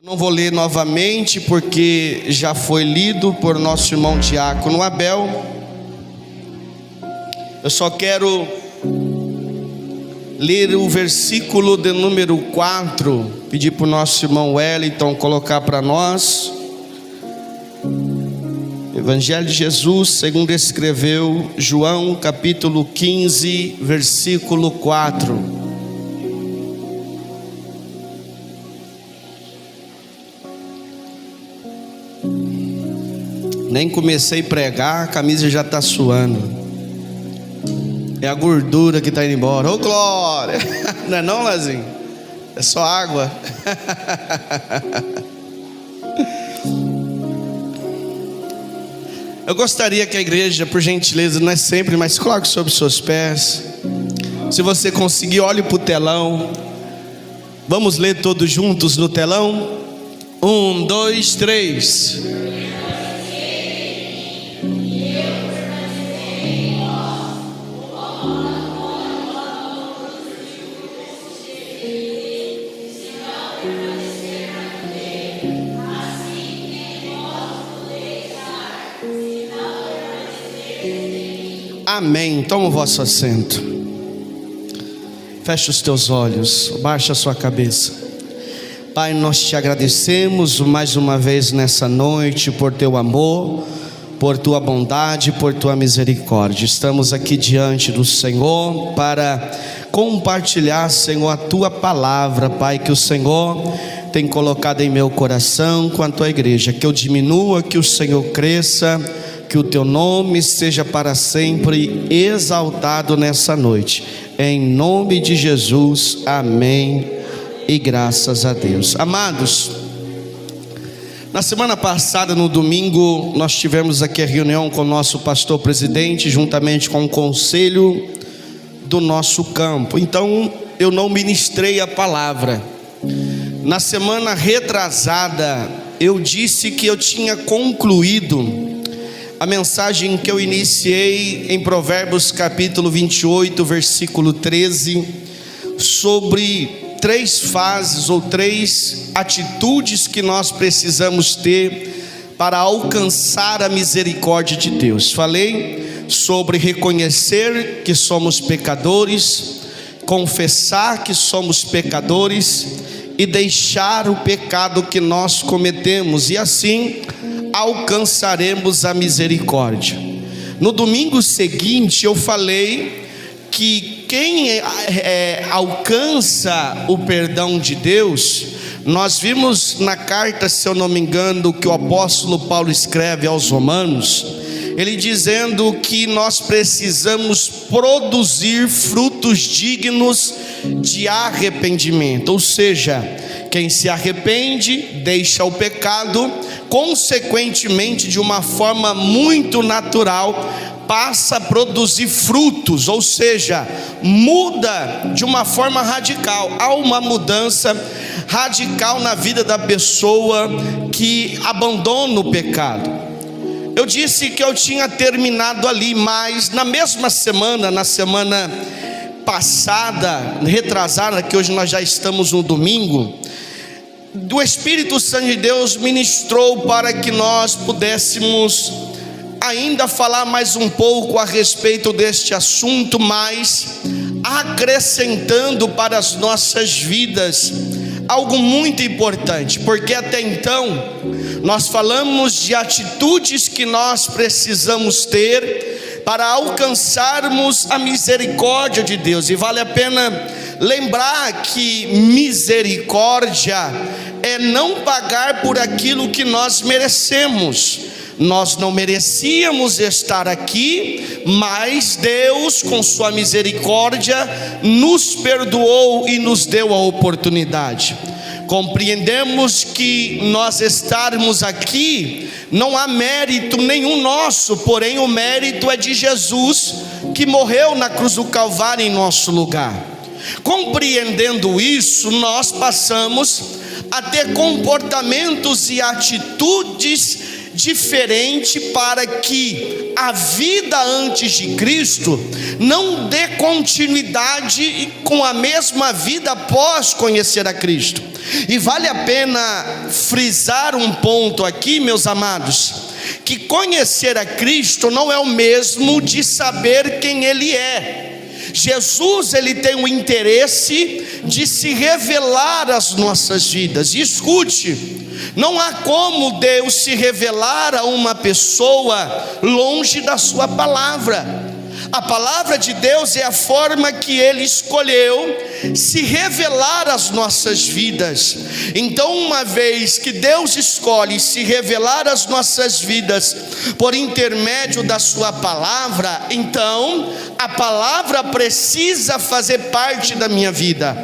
Não vou ler novamente porque já foi lido por nosso irmão diácono Abel. Eu só quero ler o versículo de número 4, pedir para o nosso irmão Wellington colocar para nós. Evangelho de Jesus, segundo escreveu João, capítulo 15, versículo 4. Nem comecei a pregar, a camisa já está suando. É a gordura que está indo embora. Ô glória! Não é não, Lazinho? É só água. Eu gostaria que a igreja, por gentileza, não é sempre, mas coloque sobre os seus pés. Se você conseguir, olhe para o telão. Vamos ler todos juntos no telão? 1, 2, 3. Amém. Toma o vosso assento. Feche os teus olhos, baixa a sua cabeça. Pai, nós te agradecemos mais uma vez nessa noite por teu amor, por tua bondade, por tua misericórdia. Estamos aqui diante do Senhor para compartilhar, Senhor, a tua palavra, Pai, que o Senhor tem colocado em meu coração quanto à igreja. Que eu diminua, que o Senhor cresça, que o teu nome seja para sempre exaltado nessa noite. Em nome de Jesus, amém e graças a Deus. Amados, na semana passada, no domingo, nós tivemos aqui a reunião com o nosso pastor presidente, juntamente com o conselho do nosso campo. Então, eu não ministrei a palavra. Na semana retrasada, eu disse que eu tinha concluído a mensagem que eu iniciei em Provérbios capítulo 28, versículo 13, sobre 3 fases ou 3 atitudes que nós precisamos ter para alcançar a misericórdia de Deus. Falei sobre reconhecer que somos pecadores, confessar que somos pecadores e deixar o pecado que nós cometemos, e assim alcançaremos a misericórdia. No domingo seguinte eu falei que quem alcança o perdão de Deus, nós vimos na carta, se eu não me engano, que o apóstolo Paulo escreve aos Romanos, ele dizendo que nós precisamos produzir frutos dignos de arrependimento, ou seja, quem se arrepende, deixa o pecado, consequentemente, de uma forma muito natural, passa a produzir frutos, ou seja, muda de uma forma radical. Há uma mudança radical na vida da pessoa que abandona o pecado. Eu disse que eu tinha terminado ali, mas na mesma semana, na semana passada, retrasada, que hoje nós já estamos no domingo, do Espírito Santo de Deus ministrou para que nós pudéssemos ainda falar mais um pouco a respeito deste assunto, mas acrescentando para as nossas vidas algo muito importante, porque até então nós falamos de atitudes que nós precisamos ter para alcançarmos a misericórdia de Deus. E vale a pena lembrar que misericórdia é não pagar por aquilo que nós merecemos. Nós não merecíamos estar aqui, mas Deus, com sua misericórdia, nos perdoou e nos deu a oportunidade. Compreendemos que nós estarmos aqui, não há mérito nenhum nosso, porém o mérito é de Jesus, que morreu na cruz do Calvário em nosso lugar. Compreendendo isso, nós passamos a ter comportamentos e atitudes diferentes para que a vida antes de Cristo não dê continuidade com a mesma vida após conhecer a Cristo. E vale a pena frisar um ponto aqui, meus amados, que conhecer a Cristo não é o mesmo de saber quem Ele é. Jesus, Ele tem o interesse de se revelar às nossas vidas. E escute, não há como Deus se revelar a uma pessoa longe da sua palavra. A palavra de Deus é a forma que Ele escolheu se revelar às nossas vidas. Então, uma vez que Deus escolhe se revelar às nossas vidas por intermédio da sua palavra, então a palavra precisa fazer parte da minha vida.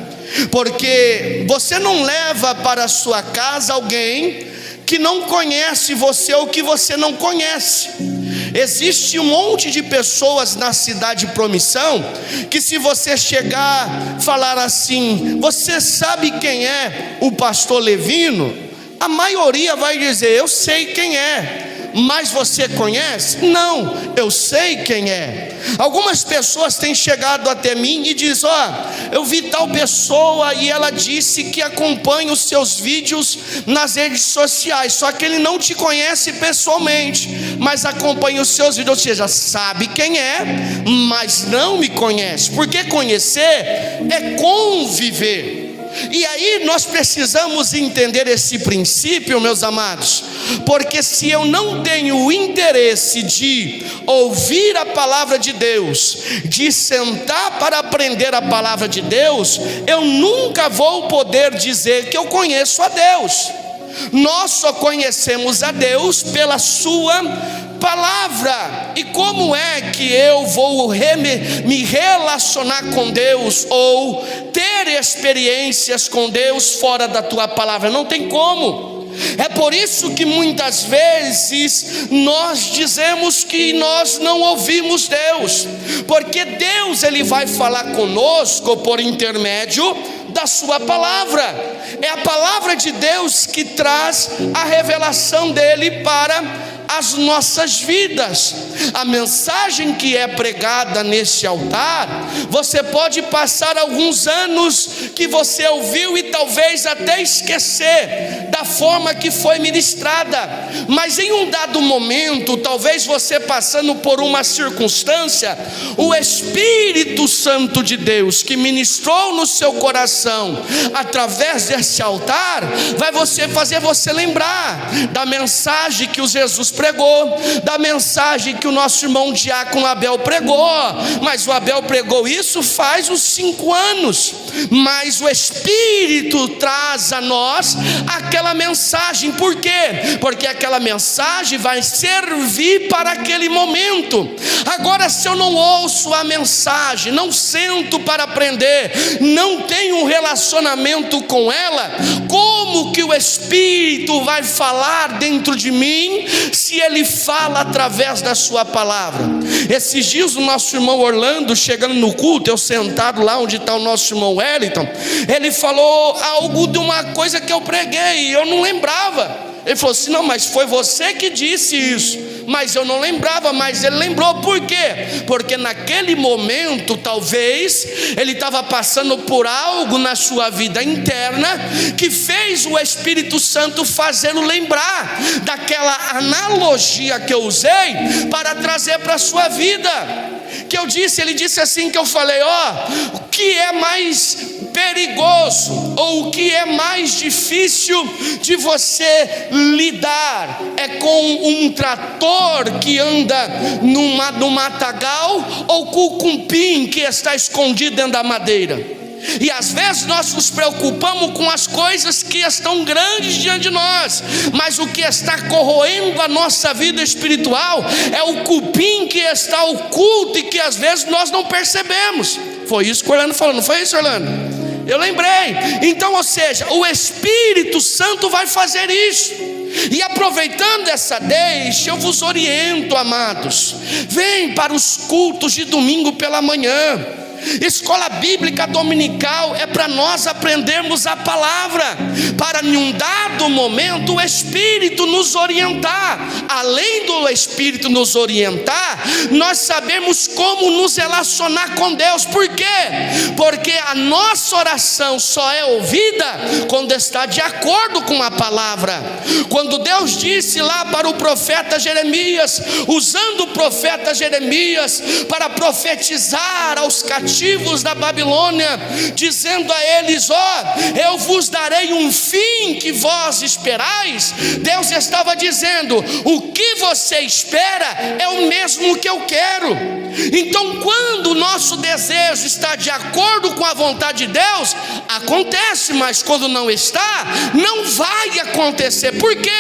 Porque você não leva para a sua casa alguém que não conhece você ou que você não conhece. Existe um monte de pessoas na cidade de Promissão que, se você chegar falar assim, você sabe quem é o pastor Levino? A maioria vai dizer, eu sei quem é. Mas você conhece? Não, eu sei quem é. Algumas pessoas têm chegado até mim e dizem, eu vi tal pessoa e ela disse que acompanha os seus vídeos nas redes sociais, só que ele não te conhece pessoalmente, mas acompanha os seus vídeos, ou seja, sabe quem é, mas não me conhece. Porque conhecer é conviver. E aí nós precisamos entender esse princípio, meus amados, porque se eu não tenho o interesse de ouvir a palavra de Deus, de sentar para aprender a palavra de Deus, eu nunca vou poder dizer que eu conheço a Deus. Nós só conhecemos a Deus pela sua palavra. E como é que eu vou me relacionar com Deus ou ter experiências com Deus fora da tua palavra? Não tem como. É por isso que muitas vezes nós dizemos que nós não ouvimos Deus, porque Deus, Ele vai falar conosco por intermédio da sua palavra. É a palavra de Deus que traz a revelação dele para as nossas vidas. A mensagem que é pregada nesse altar, você pode passar alguns anos que você ouviu e talvez até esquecer da forma que foi ministrada, mas em um dado momento, talvez você passando por uma circunstância, o Espírito Santo de Deus que ministrou no seu coração através desse altar, vai fazer você lembrar da mensagem que o Jesus pregou, da mensagem que o nosso irmão diácono Abel pregou. Mas o Abel pregou isso faz uns 5 anos, mas o Espírito traz a nós aquela mensagem. Por quê? Porque aquela mensagem vai servir para aquele momento. Agora, se eu não ouço a mensagem, não sento para aprender, não tenho um relacionamento com ela, como que o Espírito vai falar dentro de mim se ele fala através da sua palavra? Esses dias o nosso irmão Orlando, chegando no culto, eu sentado lá onde está o nosso irmão Wellington, ele falou algo de uma coisa que eu preguei e eu não lembrava. Ele falou assim, não, mas foi você que disse isso. Mas eu não lembrava, mas ele lembrou. Por quê? Porque naquele momento, talvez, ele estava passando por algo na sua vida interna, que fez o Espírito Santo fazê-lo lembrar daquela analogia que eu usei, para trazer para a sua vida. Que eu disse, ele disse assim, que eu falei, o que é mais perigoso, ou o que é mais difícil de você lidar, é com um trator que anda no matagal, ou com o cupim que está escondido dentro da madeira? E às vezes nós nos preocupamos com as coisas que estão grandes diante de nós, mas o que está corroendo a nossa vida espiritual é o cupim que está oculto e que às vezes nós não percebemos. Foi isso que o Orlando falou, não foi isso, Orlando? Eu lembrei. Então, ou seja, o Espírito Santo vai fazer isso. E aproveitando essa deixa, eu vos oriento, amados, vem para os cultos de domingo pela manhã. Escola bíblica dominical é para nós aprendermos a palavra, para em um dado momento o Espírito nos orientar. Além do Espírito nos orientar, nós sabemos como nos relacionar com Deus. Por quê? Porque a nossa oração só é ouvida quando está de acordo com a palavra. Quando Deus disse lá para o profeta Jeremias, usando o profeta Jeremias para profetizar aos cativos da Babilônia, dizendo a eles: eu vos darei um fim que vós esperais. Deus estava dizendo: o que você espera é o mesmo que eu quero. Então, quando o nosso desejo está de acordo com a vontade de Deus, acontece, mas quando não está, não vai acontecer. Por quê?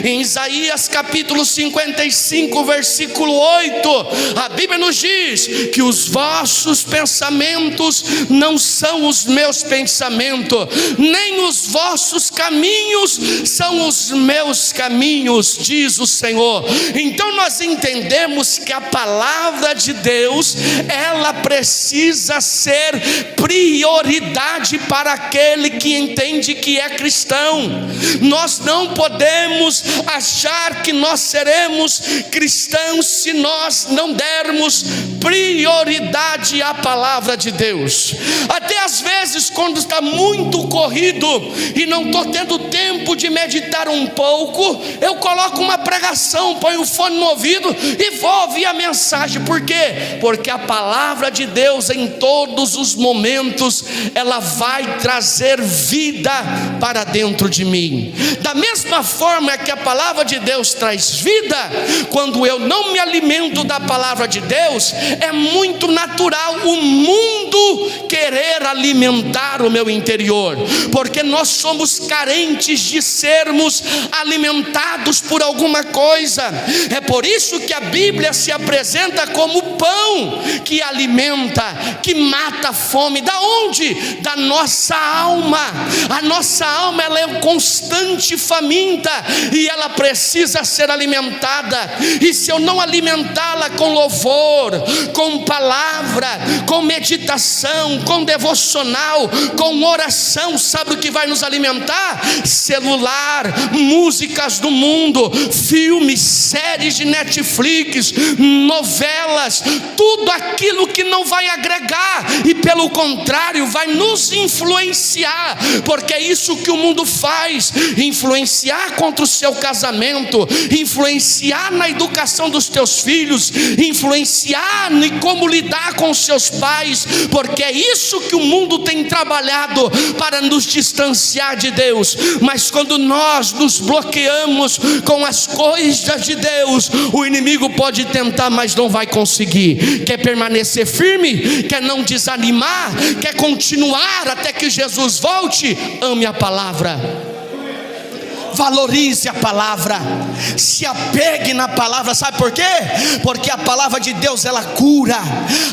Em Isaías capítulo 55, versículo 8, a Bíblia nos diz que os vossos pensamentos não são os meus pensamentos, nem os vossos caminhos são os meus caminhos, diz o Senhor. Então nós entendemos que a palavra de Deus, ela precisa ser prioridade para aquele que entende que é cristão. Nós não podemos achar que nós seremos cristãos se nós não dermos prioridade à palavra de Deus. Até às vezes, quando está muito corrido e não estou tendo tempo de meditar um pouco, eu coloco uma pregação, ponho o fone no ouvido e vou ouvir a mensagem. Por quê? Porque a palavra de Deus, em todos os momentos, ela vai trazer vida para dentro de mim. Da mesma forma que a palavra de Deus traz vida, quando eu não me alimento da palavra de Deus, é muito natural o mundo querer alimentar o meu interior, porque nós somos carentes de sermos alimentados por alguma coisa. É por isso que a Bíblia se apresenta como pão que alimenta, que mata a fome. Da onde? Da nossa alma. A nossa alma, ela é constante faminta e ela precisa ser alimentada. E se eu não alimentá-la com louvor, com palavra, com meditação, com devocional, com oração, sabe o que vai nos alimentar? Celular, músicas do mundo, filmes, séries de Netflix, novelas, tudo aquilo que não vai agregar e pelo contrário vai nos influenciar, porque é isso que o mundo faz: influenciar contra o seu casamento, influenciar na educação dos teus filhos, influenciar em como lidar com os seus pais, porque é isso que o mundo tem trabalhado para nos distanciar de Deus. Mas quando nós nos bloqueamos com as coisas de Deus, o inimigo pode tentar, mas não vai conseguir. Quer permanecer firme? Quer não desanimar? Quer continuar até que Jesus volte? Ame a palavra. Valorize a palavra, se apegue na palavra. Sabe por quê? Porque a palavra de Deus, ela cura,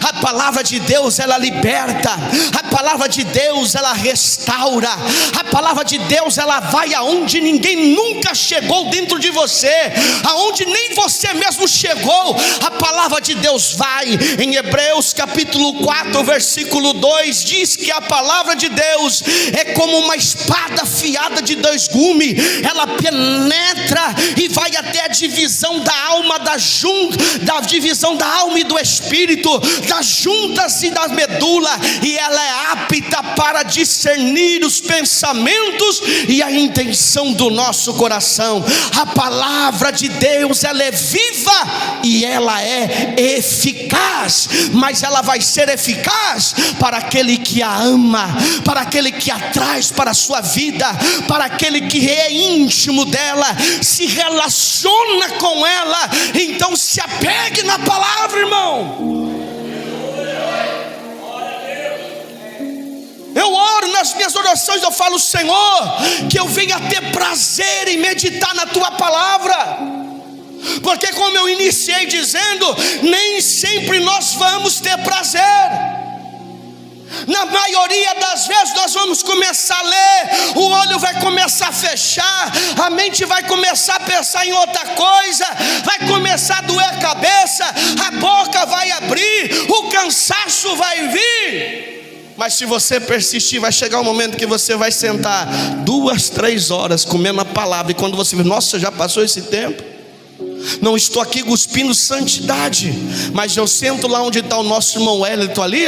a palavra de Deus, ela liberta, a palavra de Deus, ela restaura, a palavra de Deus, ela vai aonde ninguém nunca chegou dentro de você, aonde nem você mesmo chegou, a palavra de Deus vai. Em Hebreus capítulo 4, versículo 2, diz que a palavra de Deus é como uma espada afiada de 2 gumes, ela penetra e vai até a divisão da alma, da divisão da alma e do espírito, das juntas e da medula, e ela é apta para discernir os pensamentos e a intenção do nosso coração. A palavra de Deus, ela é viva e ela é eficaz, mas ela vai ser eficaz para aquele que a ama, para aquele que a traz para a sua vida, para aquele que é íntimo dela, se relaciona com ela. Então se apegue na palavra, irmão. Eu oro nas minhas orações, eu falo: Senhor, que eu venha ter prazer em meditar na tua palavra, porque como eu iniciei dizendo, nem sempre nós vamos ter prazer. Na maioria das vezes nós vamos começar a ler, o olho vai começar a fechar, a mente vai começar a pensar em outra coisa, vai começar a doer a cabeça, a boca vai abrir, o cansaço vai vir. Mas se você persistir, vai chegar um momento que você vai sentar 2, 3 horas comendo a palavra, e quando você vê, nossa, já passou esse tempo. Não estou aqui cuspindo santidade, mas eu sento lá onde está o nosso irmão Wellington ali,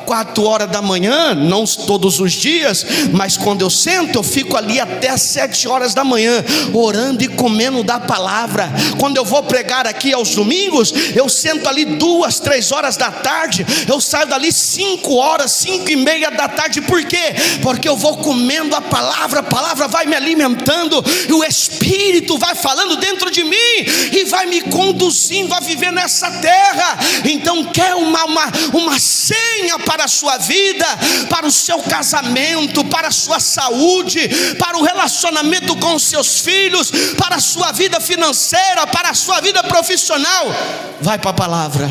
4 horas da manhã, não todos os dias, mas quando eu sento, eu fico ali até 7 horas da manhã, orando e comendo da palavra. Quando eu vou pregar aqui aos domingos, eu sento ali 2, 3 horas da tarde, eu saio dali 5 horas, 5 e meia da tarde. Por quê? Porque eu vou comendo a palavra vai me alimentando, e o Espírito vai falando dentro de mim, e vai me conduzindo a viver nessa terra. Então quer uma senha para a sua vida, para o seu casamento, para a sua saúde, para o relacionamento com os seus filhos, para a sua vida financeira, para a sua vida profissional? Vai para a palavra.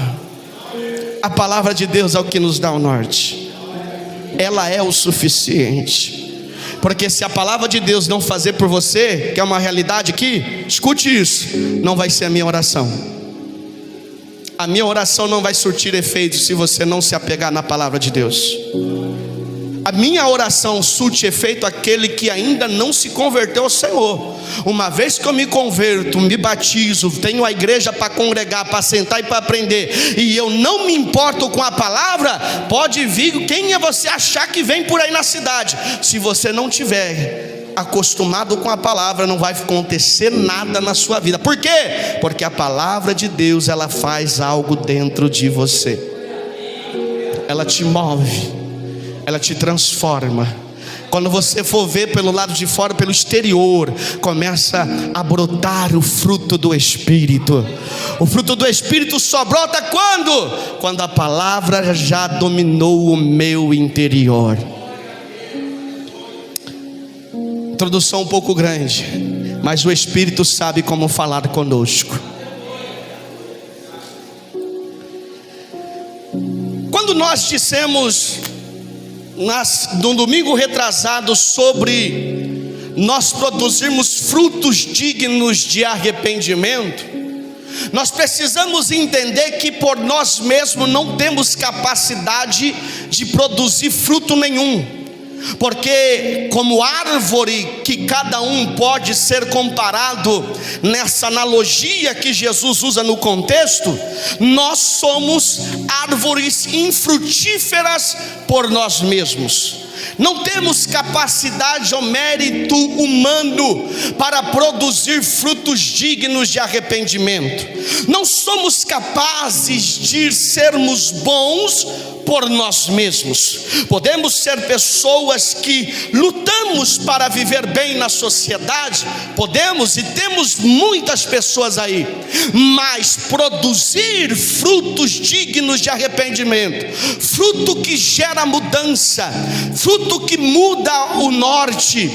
A palavra de Deus é o que nos dá o norte. Ela é o suficiente. Porque se a palavra de Deus não fazer por você, que é uma realidade aqui, escute isso, não vai ser a minha oração. A minha oração não vai surtir efeito se você não se apegar na palavra de Deus. A minha oração surte efeito aquele que ainda não se converteu ao Senhor. Uma vez que eu me converto, me batizo, tenho a igreja para congregar, para sentar e para aprender, e eu não me importo com a palavra, pode vir quem é você achar que vem por aí na cidade. Se você não tiver acostumado com a palavra, não vai acontecer nada na sua vida. Por quê? Porque a palavra de Deus, ela faz algo dentro de você. Ela te move, ela te transforma. Quando você for ver pelo lado de fora, pelo exterior, começa a brotar o fruto do Espírito. O fruto do Espírito só brota quando? Quando a palavra já dominou o meu interior. Introdução um pouco grande, mas o Espírito sabe como falar conosco. Quando nós dissemos no domingo retrasado sobre nós produzirmos frutos dignos de arrependimento, nós precisamos entender que por nós mesmos não temos capacidade de produzir fruto nenhum. Porque como árvore que cada um pode ser comparado, nessa analogia que Jesus usa no contexto, nós somos árvores infrutíferas por nós mesmos. Não temos capacidade ou mérito humano para produzir frutos dignos de arrependimento. Não somos capazes de sermos bons por nós mesmos. Podemos ser pessoas que lutamos para viver bem na sociedade, podemos e temos muitas pessoas aí, mas produzir frutos dignos de arrependimento, fruto que gera mudança, fruto que muda o norte,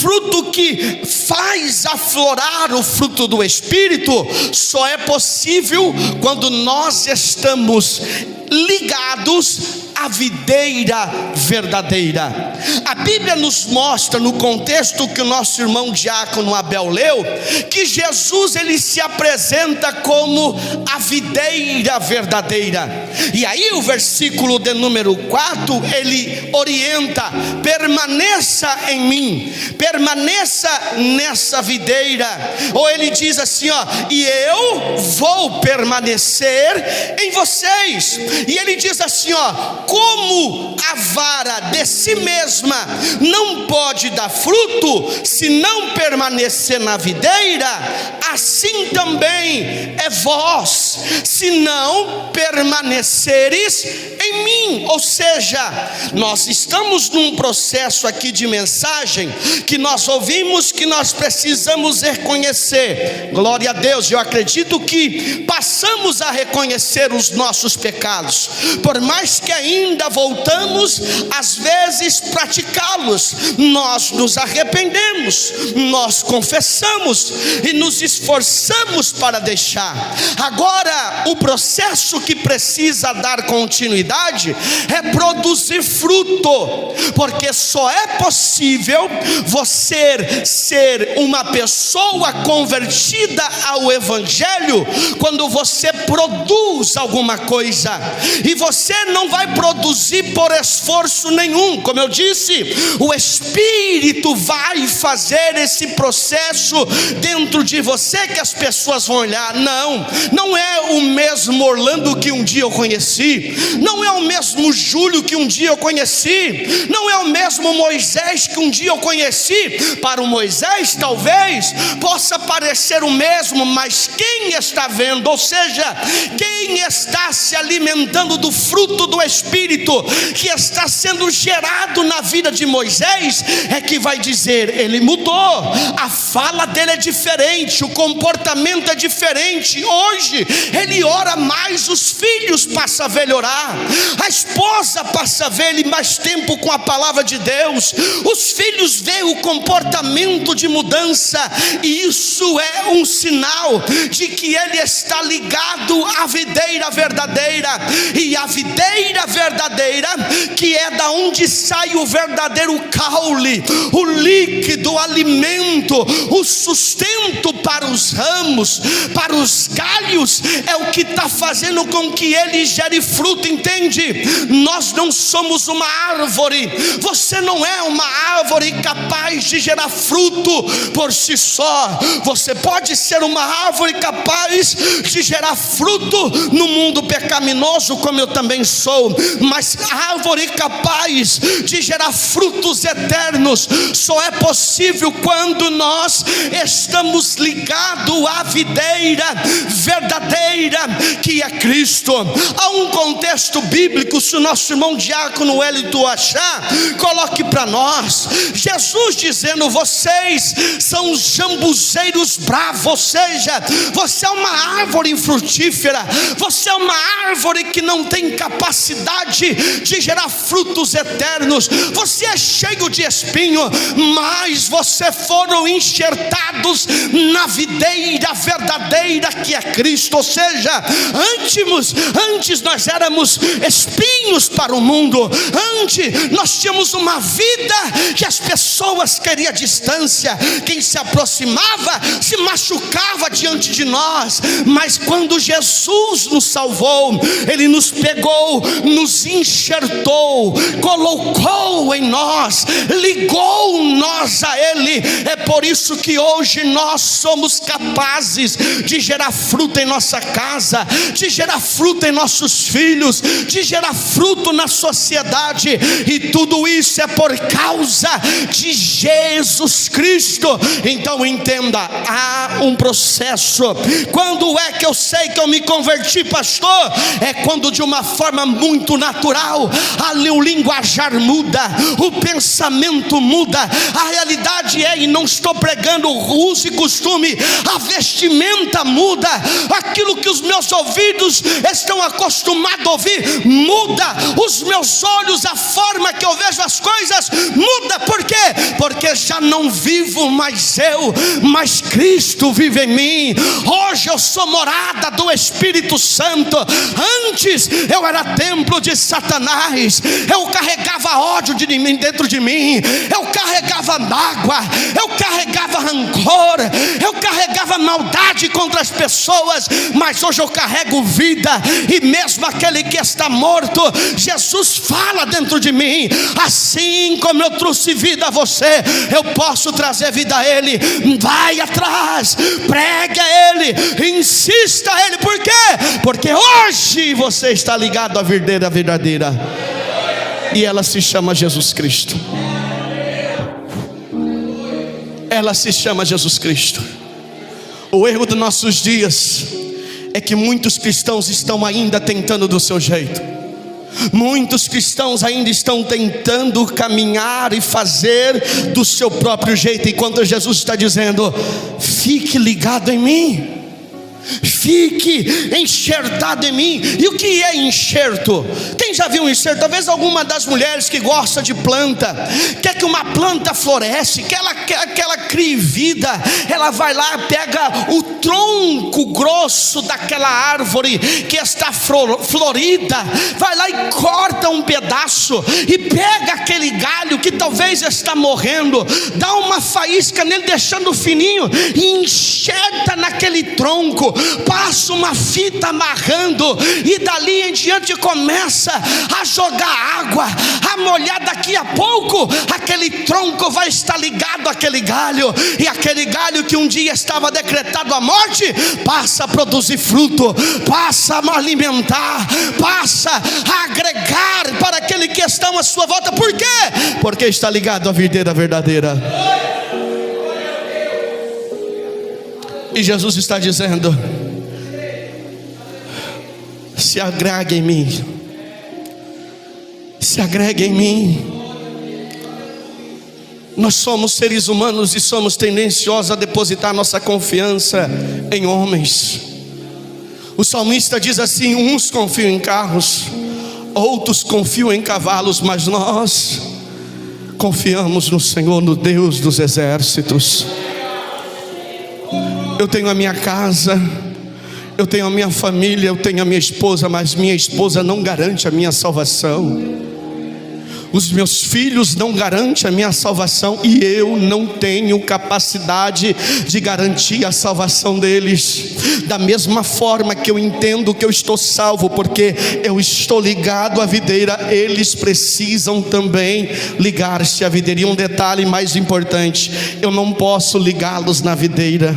fruto que faz aflorar o fruto do Espírito, só é possível quando nós estamos ligados à videira verdadeira. A Bíblia nos mostra, no contexto que o nosso irmão diácono Abel leu, que Jesus ele se apresenta como a videira verdadeira. E aí o versículo de número 4, ele orienta: permaneça em mim, permaneça nessa videira. Ou ele diz assim, e eu vou permanecer em vocês. E ele diz assim, como a vara de si mesma não pode dar fruto se não permanecer na videira, assim também é vós, se não permaneceres em mim. Ou seja, nós estamos num processo aqui de mensagem que nós ouvimos que nós precisamos reconhecer. Glória a Deus, eu acredito que passamos a reconhecer os nossos pecados, por mais que ainda ainda voltamos às vezes praticá-los. Nós nos arrependemos, nós confessamos e nos esforçamos para deixar. Agora, o processo que precisa dar continuidade é produzir fruto, porque só é possível você ser uma pessoa convertida ao Evangelho quando você produz alguma coisa, e você não vai produzir por esforço nenhum. Como eu disse, o Espírito vai fazer esse processo dentro de você, que as pessoas vão olhar. Não é o mesmo Orlando que um dia eu conheci, não é o mesmo Júlio que um dia eu conheci, não é o mesmo Moisés que um dia eu conheci. Para o Moisés talvez possa parecer o mesmo, mas quem está vendo, ou seja, quem está se alimentando do fruto do Espírito que está sendo gerado na vida de Moisés, é que vai dizer: ele mudou, a fala dele é diferente, o comportamento é diferente. Hoje ele ora mais, os filhos passam a ver ele orar, a esposa passa a ver ele mais tempo com a palavra de Deus, os filhos veem o comportamento de mudança, e isso é um sinal de que ele está ligado à videira verdadeira. E a videira verdadeira, que é da onde sai o verdadeiro caule, o líquido, o alimento, o sustento para os ramos, para os galhos, é o que está fazendo com que ele gere fruto, entende? Nós não somos uma árvore, você não é uma árvore capaz de gerar fruto por si só. Você pode ser uma árvore capaz de gerar fruto no mundo pecaminoso, como eu também sou, mas árvore capaz de gerar frutos eternos só é possível quando nós estamos ligados à videira verdadeira, que é Cristo. Há um contexto bíblico, se o nosso irmão diácono Wellington achar, coloque para nós, Jesus dizendo: vocês são os jambuzeiros bravos, ou seja, você é uma árvore infrutífera, você é uma árvore que não tem capacidade de gerar frutos eternos, você é cheio de espinho, mas você foram enxertados na videira verdadeira, que é Cristo. Ou seja, antes nós éramos espinhos para o mundo, antes nós tínhamos uma vida que as pessoas queriam distância, quem se aproximava se machucava diante de nós, mas quando Jesus nos salvou, ele nos pegou, nos enxertou, colocou em nós, ligou nós a ele. É por isso que hoje nós somos capazes de gerar fruto em nossa casa, de gerar fruto em nossos filhos, de gerar fruto na sociedade, e tudo isso é por causa de Jesus Cristo. Então entenda, há um processo. Quando é que eu sei que eu me converti, pastor? É quando de uma forma muito natural, ali o linguajar muda, o pensamento muda, a realidade é, e não estou pregando uso e costume, a vestimenta muda, aquilo que os meus ouvidos estão acostumados a ouvir muda, os meus olhos, a forma que eu vejo as coisas muda. Por quê? Porque já não vivo mais eu, mas Cristo vive em mim. Hoje eu sou morada do Espírito Santo. Antes eu era templo de Satanás, eu carregava ódio dentro de mim, eu carregava mágoa, eu carregava rancor, eu carregava maldade contra as pessoas, mas hoje eu carrego vida, e mesmo aquele que está morto, Jesus fala dentro de mim. Assim como eu trouxe vida a você, eu posso trazer vida a ele. Vai atrás, pregue a ele, insista a ele. Por quê? Porque hoje você está ligado à videira verdadeira, e ela se chama Jesus Cristo. Ela se chama Jesus Cristo. O erro dos nossos dias é que muitos cristãos estão ainda tentando do seu jeito. Muitos cristãos ainda estão tentando caminhar e fazer do seu próprio jeito, enquanto Jesus está dizendo: fique ligado em mim, fique enxertado em mim. E o que é enxerto? Quem já viu um enxerto? Talvez alguma das mulheres que gosta de planta, quer que uma planta floresce, que ela crie vida, ela vai lá, pega o tronco grosso daquela árvore que está florida, vai lá e corta um pedaço, e pega aquele galho que talvez está morrendo, dá uma faísca nele, deixando fininho, e enxerta naquele tronco, passa uma fita amarrando, e dali em diante começa a jogar água, a molhar. Daqui a pouco aquele tronco vai estar ligado àquele galho, e aquele galho que um dia estava decretado a morte, passa a produzir fruto, passa a alimentar, passa a agregar para aquele que está à sua volta. Por quê? Porque está ligado à videira verdadeira. E Jesus está dizendo: se agregue em mim, se agregue em mim. Nós somos seres humanos e somos tendenciosos a depositar nossa confiança em homens. O salmista diz assim: uns confiam em carros, outros confiam em cavalos, mas nós confiamos no Senhor, no Deus dos exércitos. Eu tenho a minha casa, eu tenho a minha família, eu tenho a minha esposa, mas minha esposa não garante a minha salvação. Os meus filhos não garantem a minha salvação, e eu não tenho capacidade de garantir a salvação deles. Da mesma forma que eu entendo que eu estou salvo porque eu estou ligado à videira, eles precisam também ligar-se à videira. E um detalhe mais importante: eu não posso ligá-los na videira,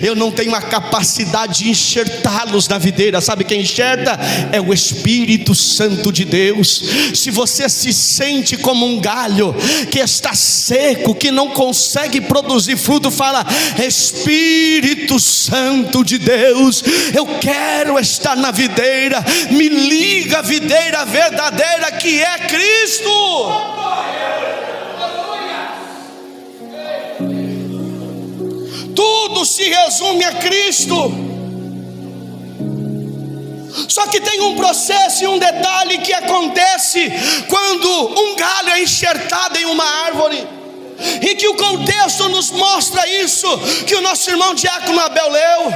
eu não tenho a capacidade de enxertá-los na videira. Sabe quem enxerta? É o Espírito Santo de Deus. Se você se sente como um galho que está seco, que não consegue produzir fruto, fala: Espírito Santo de Deus, eu quero estar na videira, me liga à videira verdadeira que é Cristo. Tudo se resume a Cristo. Só que tem um processo e um detalhe que acontece quando um galho é enxertado em uma árvore, e que o contexto nos mostra isso, que o nosso irmão diácono Abel leu.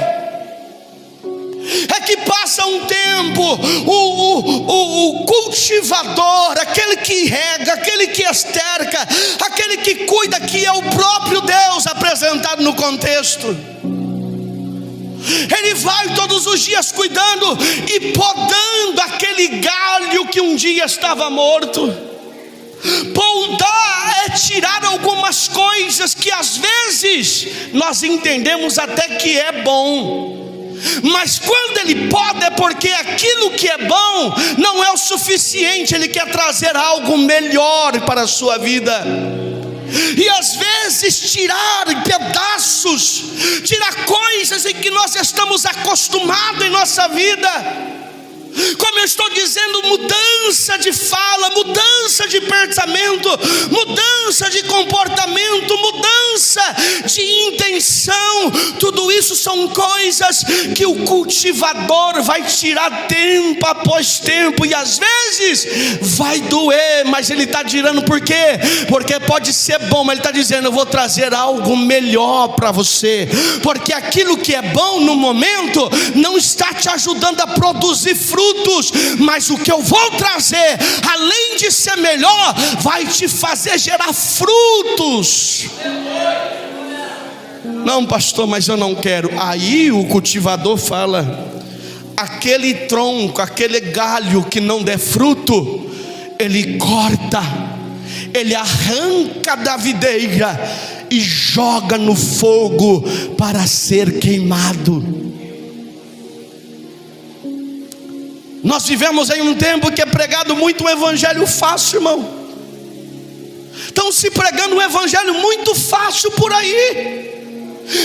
É que passa um tempo, o cultivador, aquele que rega, aquele que esterca, aquele que cuida, que é o próprio Deus apresentado no contexto, ele vai todos os dias cuidando e podando aquele galho que um dia estava morto. Podar é tirar algumas coisas que às vezes nós entendemos até que é bom, mas quando ele poda é porque aquilo que é bom não é o suficiente, ele quer trazer algo melhor para a sua vida. E às vezes tirar pedaços, tirar coisas em que nós estamos acostumados em nossa vida, como eu estou dizendo, mudança de fala, mudança de pensamento, mudança de comportamento, mudança de intenção. Tudo isso são coisas que o cultivador vai tirar tempo após tempo, e às vezes vai doer, mas ele está tirando por quê? Porque pode ser bom, mas ele está dizendo: eu vou trazer algo melhor para você, porque aquilo que é bom no momento não está te ajudando a produzir frutos, mas o que eu vou trazer, além de ser melhor, vai te fazer gerar frutos. Não, pastor, mas eu não quero. Aí o cultivador fala: aquele tronco, aquele galho que não der fruto, ele corta, ele arranca da videira e joga no fogo para ser queimado. Nós vivemos em um tempo que é pregado muito um evangelho fácil, irmão. Estão se pregando um evangelho muito fácil por aí,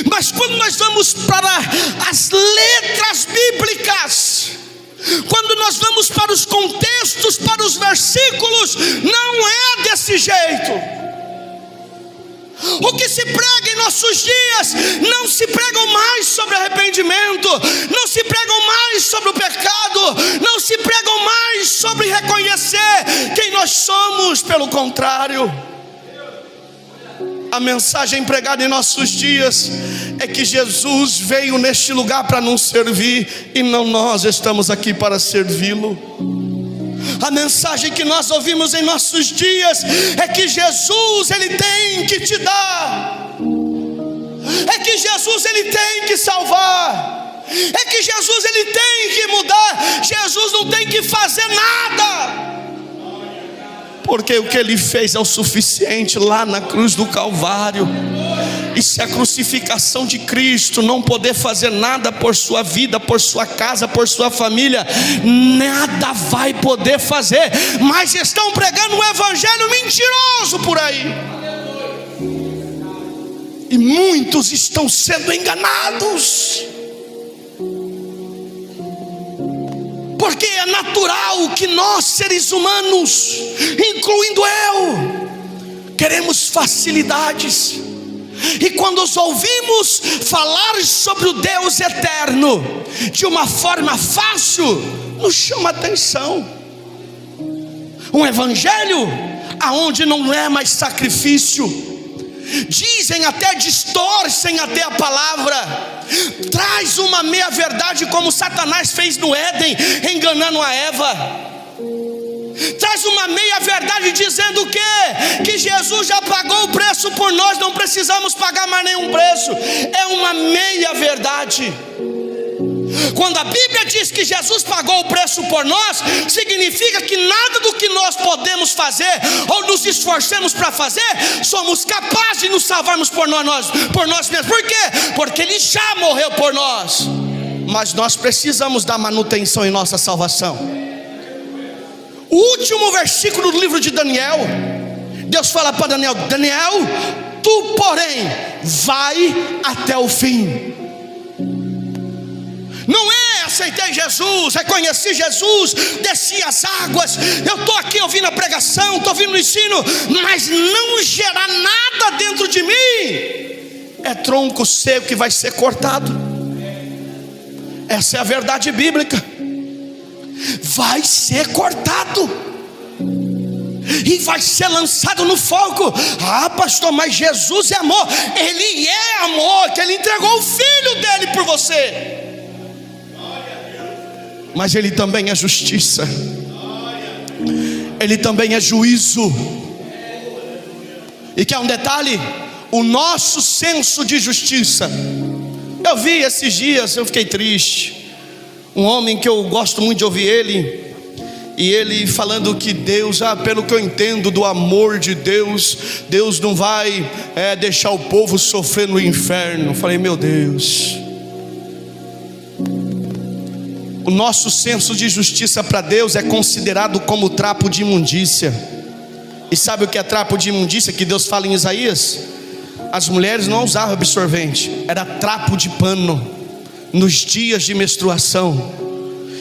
mas quando nós vamos para as letras bíblicas, quando nós vamos para os contextos, para os versículos, não é desse jeito. O que se prega em nossos dias, não se prega mais sobre arrependimento, nós somos, pelo contrário. A mensagem pregada em nossos dias é que Jesus veio neste lugar para nos servir, e não nós estamos aqui para servi-lo. A mensagem que nós ouvimos em nossos dias é que Jesus, Ele tem que te dar, é que Jesus, Ele tem que salvar, é que Jesus, Ele tem que mudar. Jesus não tem que fazer nada, porque o que Ele fez é o suficiente lá na cruz do Calvário. E se a crucificação de Cristo não poder fazer nada por sua vida, por sua casa, por sua família, nada vai poder fazer. Mas estão pregando um evangelho mentiroso por aí, e muitos estão sendo enganados, porque é natural que nós, seres humanos, incluindo eu, queremos facilidades. E quando os ouvimos falar sobre o Deus eterno de uma forma fácil, nos chama atenção. Um evangelho aonde não é mais sacrifício, dizem até, distorcem até a palavra, traz uma meia verdade, como Satanás fez no Éden, enganando a Eva. Traz uma meia verdade dizendo o quê? Que Jesus já pagou o preço por nós, não precisamos pagar mais nenhum preço. É uma meia verdade. Quando a Bíblia diz que Jesus pagou o preço por nós, significa que nada do que nós podemos fazer ou nos esforcemos para fazer, somos capazes de nos salvarmos por nós mesmos. Por quê? Porque Ele já morreu por nós. Mas nós precisamos dar manutenção em nossa salvação. O último versículo do livro de Daniel, Deus fala para Daniel: Daniel, tu porém vai até o fim. Não é aceitei Jesus, reconheci Jesus, desci as águas, eu estou aqui ouvindo a pregação, estou ouvindo o ensino, mas não gerar nada dentro de mim. É tronco seco que vai ser cortado. Essa é a verdade bíblica. Vai ser cortado e vai ser lançado no fogo. Ah, pastor, mas Jesus é amor. Ele é amor, que Ele entregou o Filho dele por você. Mas Ele também é justiça, Ele também é juízo. E quer um detalhe? O nosso senso de justiça. Eu vi esses dias, eu fiquei triste. Um homem que eu gosto muito de ouvir ele, e ele falando que Deus, pelo que eu entendo do amor de Deus, Deus não vai deixar o povo sofrer no inferno. Eu falei, meu Deus. O nosso senso de justiça para Deus é considerado como trapo de imundícia. E sabe o que é trapo de imundícia que Deus fala em Isaías? As mulheres não usavam absorvente, era trapo de pano nos dias de menstruação.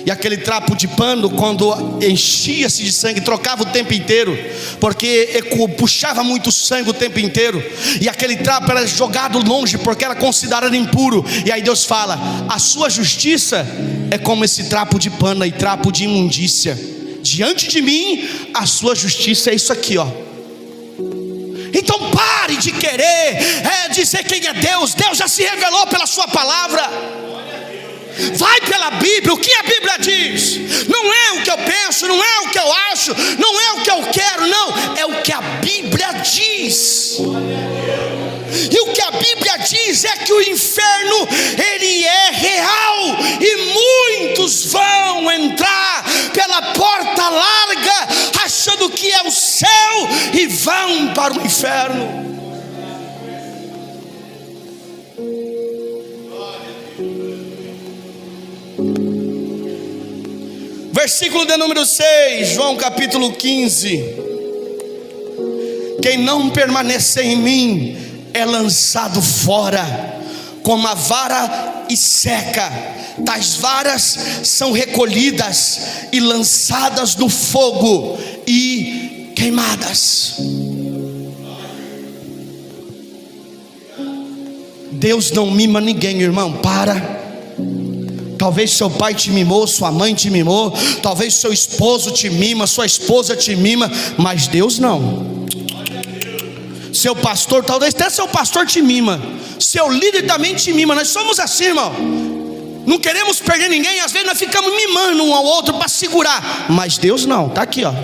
E aquele trapo de pano, quando enchia-se de sangue, trocava o tempo inteiro, porque puxava muito sangue o tempo inteiro. E aquele trapo era jogado longe, porque era considerado impuro. E aí Deus fala: a sua justiça é como esse trapo de pano e trapo de imundícia. Diante de mim, a sua justiça é isso aqui, ó. Então pare de querer dizer quem é Deus. Deus já se revelou pela sua palavra. Vai pela Bíblia, o que a Bíblia diz. Não é o que eu penso, não é o que eu acho, não é o que eu quero, não. É o que a Bíblia diz. E o que a Bíblia diz é que o inferno, ele é real, e muitos vão entrar pela porta larga, achando que é o céu, e vão para o inferno. Versículo de número 6, João capítulo 15. Quem não permanecer em mim é lançado fora como a vara e seca. Tais varas são recolhidas e lançadas no fogo e queimadas. Deus não mima ninguém, irmão. Para Talvez seu pai te mimou, sua mãe te mimou, talvez seu esposo te mima, sua esposa te mima, mas Deus não. Seu pastor, talvez até seu pastor te mima, seu líder também te mima. Nós somos assim, irmão. Não queremos perder ninguém, às vezes nós ficamos mimando um ao outro para segurar, mas Deus não. Está aqui, ó.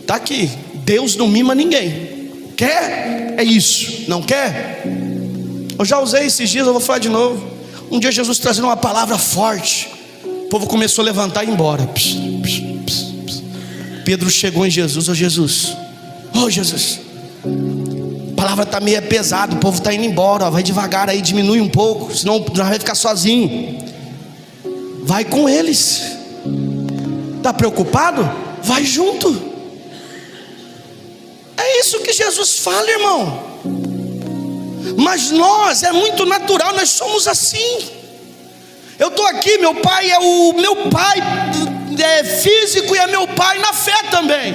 Está aqui. Deus não mima ninguém. Quer? É isso. Não quer? Eu já usei esses dias, eu vou falar de novo. Um dia Jesus trazendo uma palavra forte, o povo começou a levantar e ir embora. Pedro chegou em Jesus. Ô Jesus, a palavra está meio pesada, o povo está indo embora, ó, vai devagar aí, diminui um pouco, senão vai ficar sozinho. Vai com eles. Está preocupado? Vai junto. É isso que Jesus fala, irmão. Mas nós, é muito natural, nós somos assim. Eu estou aqui, meu pai é o meu pai físico e é meu pai na fé também.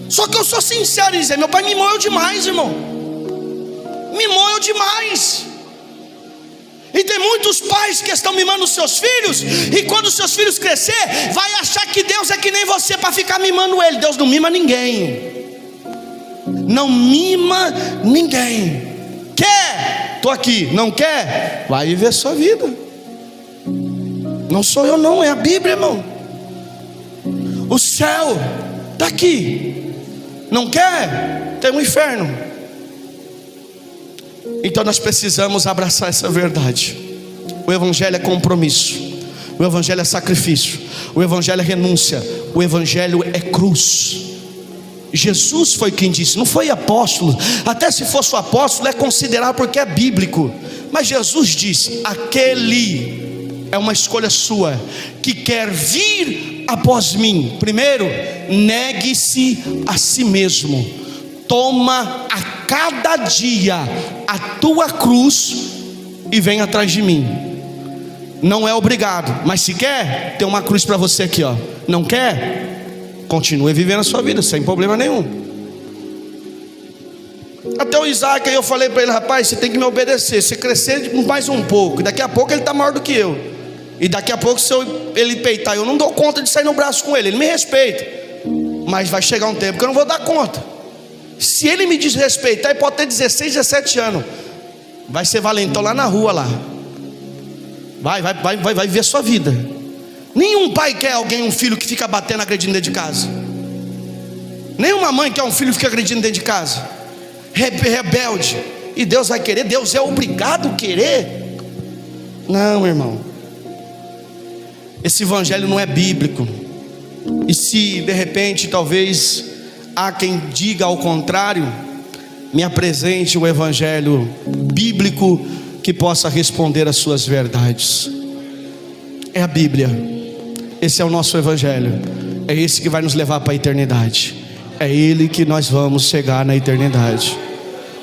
Só que eu sou sincero em dizer, meu pai mimou eu demais, irmão. Mimou eu demais. E tem muitos pais que estão mimando os seus filhos, e quando os seus filhos crescer, vai achar que Deus é que nem você para ficar mimando ele. Deus não mima ninguém. Não mima ninguém. Quer? Estou aqui. Não quer? Vai viver sua vida. Não sou eu não, é a Bíblia, irmão. O céu está aqui. Não quer? Tem um inferno. Então nós precisamos abraçar essa verdade. O Evangelho é compromisso, o Evangelho é sacrifício, o Evangelho é renúncia, o Evangelho é cruz. Jesus foi quem disse, não foi apóstolo. Até se fosse o apóstolo é considerado porque é bíblico. Mas Jesus disse, aquele é uma escolha sua que quer vir após mim. Primeiro, negue-se a si mesmo. Toma a cada dia a tua cruz e vem atrás de mim. Não é obrigado, mas se quer, tem uma cruz para você aqui, ó. Não quer? Continue vivendo a sua vida sem problema nenhum. Até o Isaac aí eu falei para ele, rapaz, você tem que me obedecer. Se crescer mais um pouco, daqui a pouco ele está maior do que eu. E daqui a pouco se ele peitar, eu não dou conta de sair no braço com ele me respeita. Mas vai chegar um tempo que eu não vou dar conta. Se ele me desrespeitar, ele pode ter 16, 17 anos. Vai ser valentão lá na rua lá. Vai viver a sua vida. Nenhum pai quer um filho que fica batendo, agredindo dentro de casa. Nenhuma mãe quer um filho que fica agredindo dentro de casa. Rebelde. E Deus vai querer? Deus é obrigado a querer? Não, irmão. Esse evangelho não é bíblico. E se de repente talvez há quem diga ao contrário, me apresente o evangelho bíblico que possa responder às suas verdades. É a Bíblia. Esse é o nosso evangelho. É esse que vai nos levar para a eternidade. É ele que nós vamos chegar na eternidade.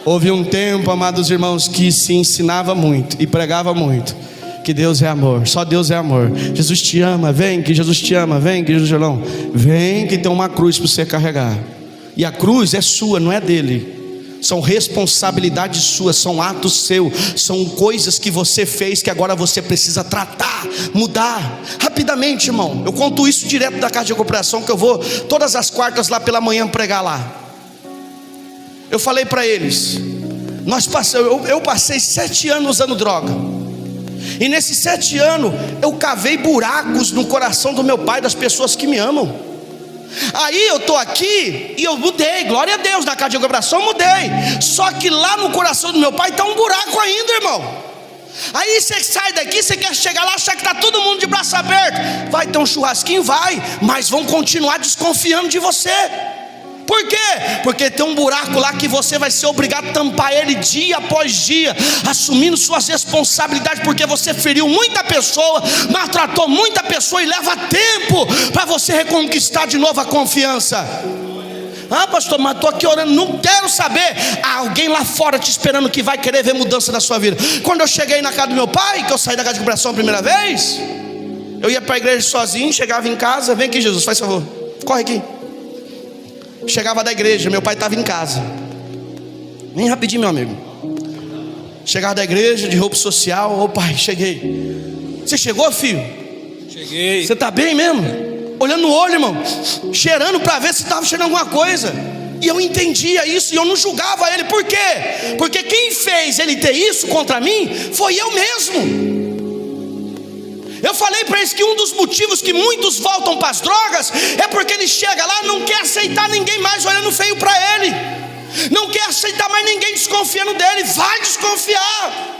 Houve um tempo, amados irmãos, que se ensinava muito e pregava muito que Deus é amor, só Deus é amor. Jesus te ama, vem que Jesus te ama, vem que Jesus não. Vem que tem uma cruz para você carregar. E a cruz é sua, não é dele. São responsabilidades suas, são atos seus, são coisas que você fez que agora você precisa tratar, mudar. Rapidamente, irmão, eu conto isso direto da casa de recuperação, que eu vou todas as quartas lá pela manhã pregar lá. Eu falei para eles, eu passei 7 anos usando droga. E nesses 7 anos eu cavei buracos no coração do meu pai, das pessoas que me amam. Aí eu estou aqui e eu mudei, glória a Deus, na casa de recuperação eu mudei. Só que lá no coração do meu pai está um buraco ainda, irmão. Aí você sai daqui, você quer chegar lá, achar que está todo mundo de braço aberto. Vai ter um churrasquinho? Vai, mas vão continuar desconfiando de você. Por quê? Porque tem um buraco lá que você vai ser obrigado a tampar ele dia após dia, assumindo suas responsabilidades, porque você feriu muita pessoa, maltratou muita pessoa, e leva tempo para você reconquistar de novo a confiança. Ah, pastor, mas estou aqui orando, não quero saber. Há alguém lá fora te esperando que vai querer ver mudança na sua vida. Quando eu cheguei na casa do meu pai, que eu saí da casa de recuperação a primeira vez, eu ia para a igreja sozinho, chegava em casa, vem aqui Jesus, faz favor, corre aqui. Chegava da igreja, meu pai estava em casa. Vem rapidinho, meu amigo. Chegava da igreja de roupa social. Ô pai, cheguei. Você chegou, filho? Cheguei. Você está bem mesmo? Olhando no olho, irmão, cheirando para ver se estava cheirando alguma coisa. E eu entendia isso e eu não julgava ele. Por quê? Porque quem fez ele ter isso contra mim foi eu mesmo. Eu falei para eles que um dos motivos que muitos voltam para as drogas é porque ele chega lá e não quer aceitar ninguém mais olhando feio para ele, não quer aceitar mais ninguém desconfiando dele. Vai desconfiar.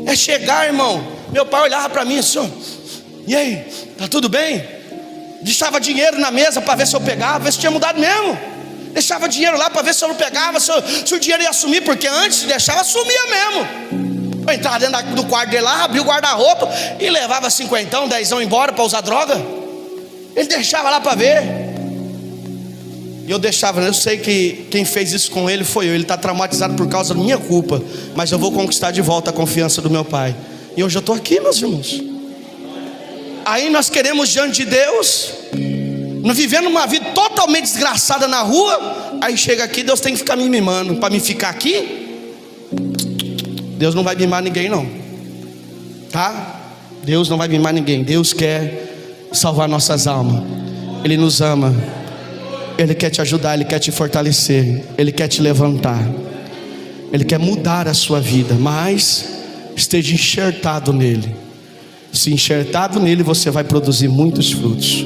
É chegar, irmão. Meu pai olhava para mim assim, ó, e aí, tá tudo bem? Deixava dinheiro na mesa para ver se eu pegava, ver se tinha mudado mesmo. Deixava dinheiro lá para ver se eu não pegava, se o dinheiro ia sumir, porque antes deixava, sumia mesmo. Eu entrava dentro do quarto dele lá, abria o guarda-roupa e levava 50, 10 embora para usar droga. Ele deixava lá para ver. E eu deixava. Eu sei que quem fez isso com ele foi eu. Ele está traumatizado por causa da minha culpa, mas eu vou conquistar de volta a confiança do meu pai. E hoje eu estou aqui, meus irmãos. Aí nós queremos diante de Deus, vivendo uma vida totalmente desgraçada na rua. Aí chega aqui, Deus tem que ficar me mimando. Para me ficar aqui, Deus não vai mimar ninguém não, tá? Deus não vai mimar ninguém. Deus quer salvar nossas almas. Ele nos ama. Ele quer te ajudar, Ele quer te fortalecer, Ele quer te levantar, Ele quer mudar a sua vida. Mas esteja enxertado nele. Se enxertado nele, você vai produzir muitos frutos.